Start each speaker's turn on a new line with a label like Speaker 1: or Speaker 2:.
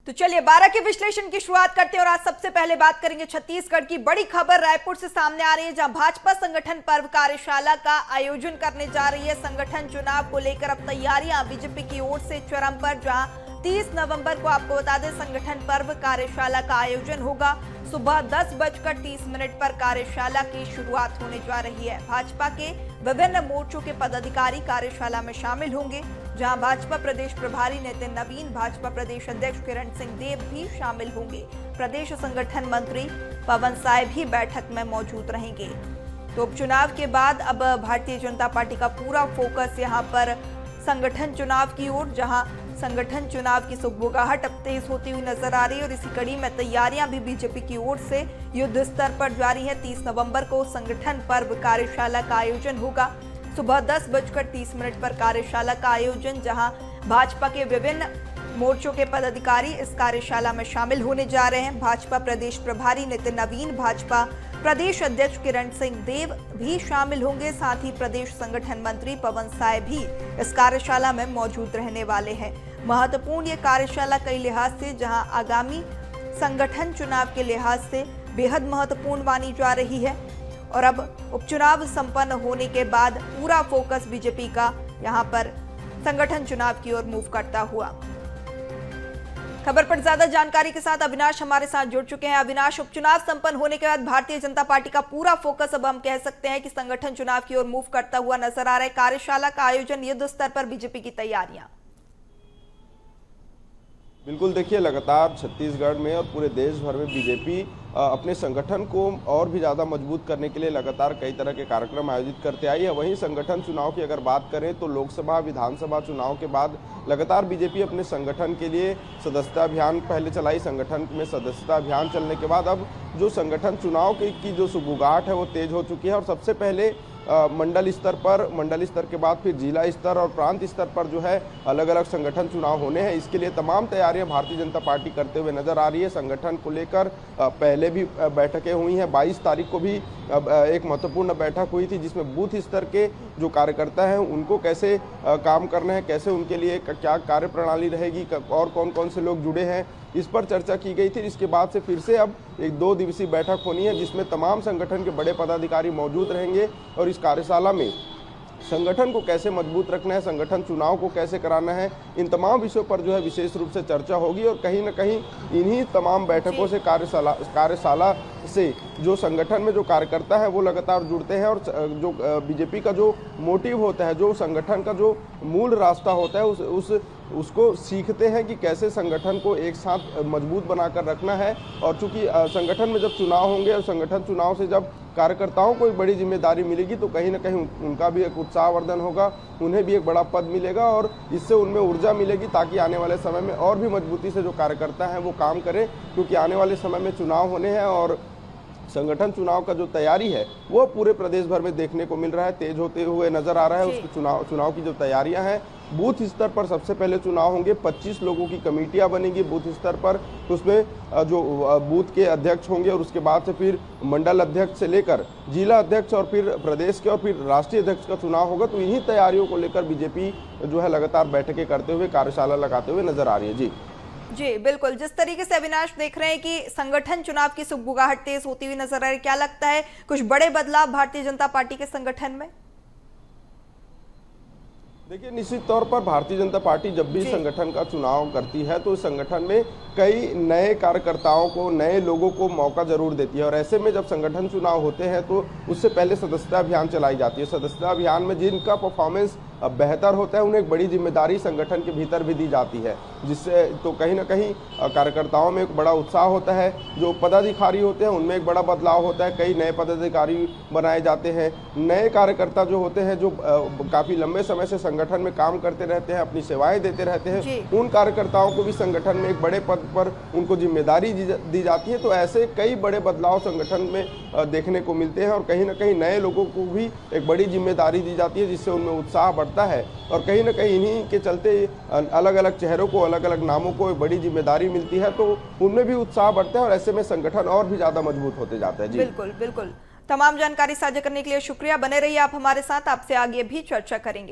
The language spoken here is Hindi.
Speaker 1: तो चलिए 12 के विश्लेषण की शुरुआत करते हैं और आज सबसे पहले बात करेंगे छत्तीसगढ़ की बड़ी खबर रायपुर से सामने आ रही है, जहां भाजपा संगठन पर्व कार्यशाला का आयोजन करने जा रही है। संगठन चुनाव को लेकर अब तैयारियां बीजेपी की ओर से चरम पर, जहां 30 नवंबर को आपको बता दें संगठन पर्व कार्यशाला का आयोजन होगा। सुबह 10:30 पर कार्यशाला की शुरुआत होने जा रही है। भाजपा के विभिन्न मोर्चों के पदाधिकारी कार्यशाला में शामिल होंगे, जहां भाजपा प्रदेश प्रभारी नितिन नवीन, भाजपा प्रदेश अध्यक्ष किरण सिंह देव भी शामिल होंगे। प्रदेश संगठन मंत्री पवन साय भी बैठक में मौजूद रहेंगे। तो उपचुनाव के बाद अब भारतीय जनता पार्टी का पूरा फोकस यहां पर संगठन चुनाव की ओर, जहां संगठन चुनाव की सुगबुगाहट अब तेज होती हुई नजर आ रही है और इसी कड़ी में तैयारियां भी बीजेपी की ओर से युद्ध स्तर पर जारी है। 30 नवंबर को संगठन पर्व कार्यशाला का आयोजन होगा। सुबह 10:30 पर कार्यशाला का आयोजन, जहां भाजपा के विभिन्न मोर्चों के पदाधिकारी इस कार्यशाला में शामिल होने जा रहे हैं। भाजपा प्रदेश प्रभारी नितिन नवीन, भाजपा प्रदेश अध्यक्ष किरण सिंह देव भी शामिल होंगे। साथ ही प्रदेश संगठन मंत्री पवन साय भी इस कार्यशाला में मौजूद रहने वाले हैं। महत्वपूर्ण ये कार्यशाला कई लिहाज से, जहां आगामी संगठन चुनाव के लिहाज से बेहद महत्वपूर्ण मानी जा रही है। और अब उपचुनाव संपन्न होने के बाद पूरा फोकस बीजेपी का यहां पर संगठन चुनाव की ओर मूव करता हुआ। खबर पर ज्यादा जानकारी के साथ अविनाश हमारे साथ जुड़ चुके हैं। अविनाश, उपचुनाव संपन्न होने के बाद भारतीय जनता पार्टी का पूरा फोकस अब हम कह सकते हैं कि संगठन चुनाव की ओर मूव करता हुआ नजर आ रहा है। कार्यशाला का आयोजन, युद्ध स्तर पर बीजेपी की तैयारियां।
Speaker 2: बिल्कुल, देखिए लगातार छत्तीसगढ़ में और पूरे देश भर में बीजेपी अपने संगठन को और भी ज़्यादा मजबूत करने के लिए लगातार कई तरह के कार्यक्रम आयोजित करते आई है। वहीं संगठन चुनाव की अगर बात करें तो लोकसभा विधानसभा चुनाव के बाद लगातार बीजेपी अपने संगठन के लिए सदस्यता अभियान पहले चलाई। संगठन में सदस्यता अभियान चलने के बाद अब जो संगठन चुनाव की जो सुगबुगाहट है वो तेज हो चुकी है। और सबसे पहले मंडल स्तर के बाद फिर जिला स्तर और प्रांत स्तर पर जो है अलग अलग संगठन चुनाव होने हैं। इसके लिए तमाम तैयारियां भारतीय जनता पार्टी करते हुए नजर आ रही है। संगठन को लेकर पहले भी बैठकें हुई हैं। 22 तारीख को भी एक महत्वपूर्ण बैठक हुई थी, जिसमें बूथ स्तर के जो कार्यकर्ता हैं उनको कैसे काम करना है, कैसे उनके लिए क्या कार्य प्रणाली रहेगी और कौन कौन से लोग जुड़े हैं, इस पर चर्चा की गई थी। इसके बाद से फिर से अब एक 2 दिवसीय बैठक होनी है, जिसमें तमाम संगठन के बड़े पदाधिकारी मौजूद रहेंगे। और इस कार्यशाला में संगठन को कैसे मजबूत रखना है, संगठन चुनाव को कैसे कराना है, इन तमाम विषयों पर जो है विशेष रूप से चर्चा होगी। और कहीं न कहीं इन्हीं तमाम बैठकों से कार्यशाला से जो संगठन में जो कार्यकर्ता है वो लगातार जुड़ते हैं। और जो बीजेपी का जो मोटिव होता है, जो संगठन का जो मूल रास्ता होता है, उसको सीखते हैं कि कैसे संगठन को एक साथ मजबूत बनाकर रखना है। और चूंकि संगठन में जब चुनाव होंगे और संगठन चुनाव से जब कार्यकर्ताओं को एक बड़ी जिम्मेदारी मिलेगी तो कहीं ना कहीं उनका भी एक उत्साहवर्धन होगा, उन्हें भी एक बड़ा पद मिलेगा और इससे उनमें ऊर्जा मिलेगी, ताकि आने वाले समय में और भी मजबूती से जो कार्यकर्ता हैं वो काम करें। क्योंकि आने वाले समय में चुनाव होने हैं और संगठन चुनाव का जो तैयारी है वो पूरे प्रदेश भर में देखने को मिल रहा है, तेज होते हुए नजर आ रहा है। उसकी चुनाव की जो तैयारियां हैं, बूथ स्तर पर सबसे पहले चुनाव होंगे। 25 लोगों की कमेटियां बनेंगी बूथ स्तर पर, उसमें जो बूथ के अध्यक्ष होंगे और उसके बाद से फिर मंडल अध्यक्ष से लेकर जिला अध्यक्ष और फिर प्रदेश के और फिर राष्ट्रीय अध्यक्ष का चुनाव होगा। तो इन्हीं तैयारियों को लेकर बीजेपी जो है लगातार बैठकें करते हुए, कार्यशाला लगाते हुए नजर आ रही है।
Speaker 1: जी बिल्कुल, जिस तरीके से अविनाश देख रहे हैं कि संगठन चुनाव की सुगबुगाहट तेज होती हुई नजर आ रही है, क्या लगता है कुछ बड़े बदलाव भारतीय जनता पार्टी के संगठन में?
Speaker 2: देखिए, निश्चित तौर पर भारतीय जनता पार्टी जब भी संगठन का चुनाव करती है तो इस संगठन में कई नए कार्यकर्ताओं को, नए लोगों को मौका जरूर देती है। और ऐसे में जब संगठन चुनाव होते हैं तो उससे पहले सदस्यता अभियान चलाई जाती है। सदस्यता अभियान में जिनका परफॉर्मेंस बेहतर होता है उन्हें एक बड़ी जिम्मेदारी संगठन के भीतर भी दी जाती है, जिससे तो कहीं ना कहीं कार्यकर्ताओं में एक बड़ा उत्साह होता है। जो पदाधिकारी होते हैं उनमें एक बड़ा बदलाव होता है, कई नए पदाधिकारी बनाए जाते हैं। नए कार्यकर्ता जो होते हैं, जो काफ़ी लंबे समय से संगठन में काम करते रहते हैं, अपनी सेवाएं देते रहते हैं, उन कार्यकर्ताओं को भी संगठन में एक बड़े पद पर उनको जिम्मेदारी दी जाती है। तो ऐसे कई बड़े बदलाव संगठन में देखने को मिलते हैं और कहीं ना कहीं नए लोगों को भी एक बड़ी जिम्मेदारी दी जाती है, जिससे उनमें उत्साह बढ़ता है। और कहीं ना कहीं इन्हीं के चलते अलग अलग चेहरों को, अलग अलग नामों को एक बड़ी जिम्मेदारी मिलती है, तो उनमें भी उत्साह बढ़ता है और ऐसे में संगठन और भी ज्यादा मजबूत होते जाता है। जी
Speaker 1: बिल्कुल बिल्कुल, तमाम जानकारी साझा करने के लिए शुक्रिया। बने रहिए आप हमारे साथ, आपसे आगे भी चर्चा करेंगे।